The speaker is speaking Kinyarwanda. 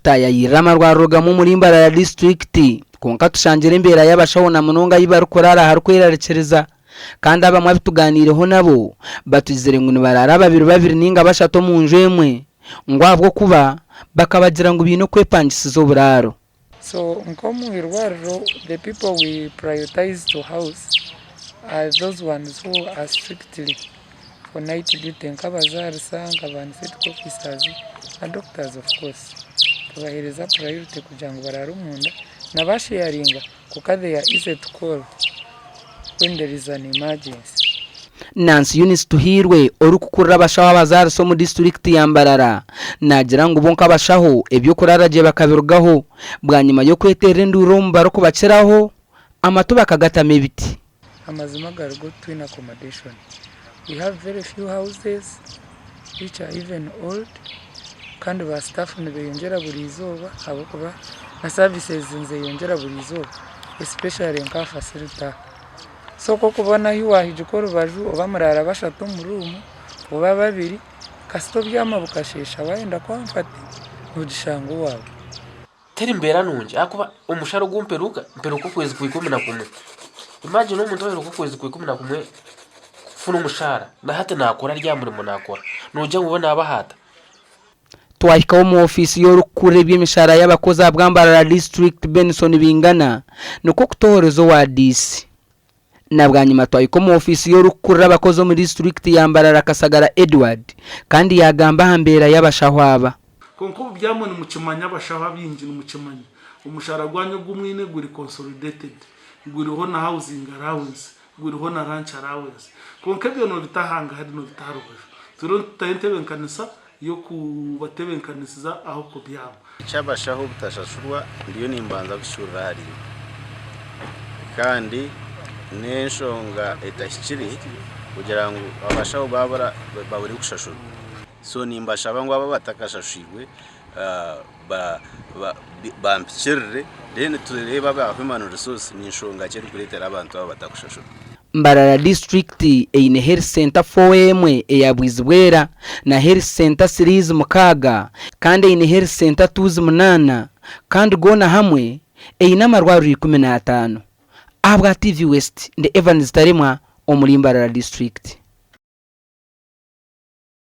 tutayayira amarwariro mu Mbarara district konka tushangira embeera y'Abashaho na munonga yibarukorara harukwerekereza kandi abamwe bituganireho nabo batuzire ngo nibarara babiri ninga bashato mu nju emwe ngwabwo kuba bakabagira ngo ibintu kwepangisiza uburaro. So nkomu irwariro, the people we prioritize to house are those ones who are strictly for night duty, nk'abazarisa, nk'abansitiko officers na doctors of course. Tubahereza priority kugira ngo barare umunda nabasharinga kuko they are easy to call when there is an emergency. Nancy Eunice Tuhirwe orukukurira Abashaho abazariso mu district ya Mbarara nagira ngo bonka Abashaho ebyo kuraraje bakabirugaho bwanyuma yo kwetera induro mbaro kubakiraho amatu bakagatama ibiti. Amazima gargo twin accommodation. We have very few houses which are even old kandi ba staff nibeyongera buri izuba abo kuba na services nze yongera buri izuba especially nka facility. So ko kubona hiwahije ko rubaju obamurara bashatu mu room oba babiri kasito byama bukashesha wenda kwamfati udishango wawe teri mbera nunje akuba umusharo gumperuka kwezi ku 11. Imagine umuntu wero kwezi ku 11 funa umushara na hata nakora rya murimo nakora nujya mubona abahata. Twahikaho mu ofisi y'orukure by'imishara y'abakozi bwa Mbarara district Benson bingana nuko kutohorezo wa DC na bwanyuma twahiko mu ofisi y'orukure abakozi mu district ya Mbarara Kasagara Edward kandi yagamba hambera y'Abashaho aba konko byamwe ni mukimanya Abashaho abinji n'umukimanya umushara gwanyo gumwine guri consolidated guriho na housing allowance guriho na ranch allowance konke byo no bitahanga hari no bitarubaje turo tayentebenkanisa yo kubatebenkanisiza aho ko byabo cy'Abashaho butashashurwa ndiyo nimbanza gushura hari kandi neshonga etashikiri kugira ngo Abashaho baburi gushashurwa so nimbashaba ngo aba batakashashirwe bampikirire then tureba ba human resource nishonga cyari kuretera abantu aba batakushashurwa. Mbarara district eine health center 4M eyabwizibwera na health center series mukaga kandi eine health center 28 kandi gona hamwe eina marwariro 15 abwa TV West nde Evans Taremwa omuri Mbarara district.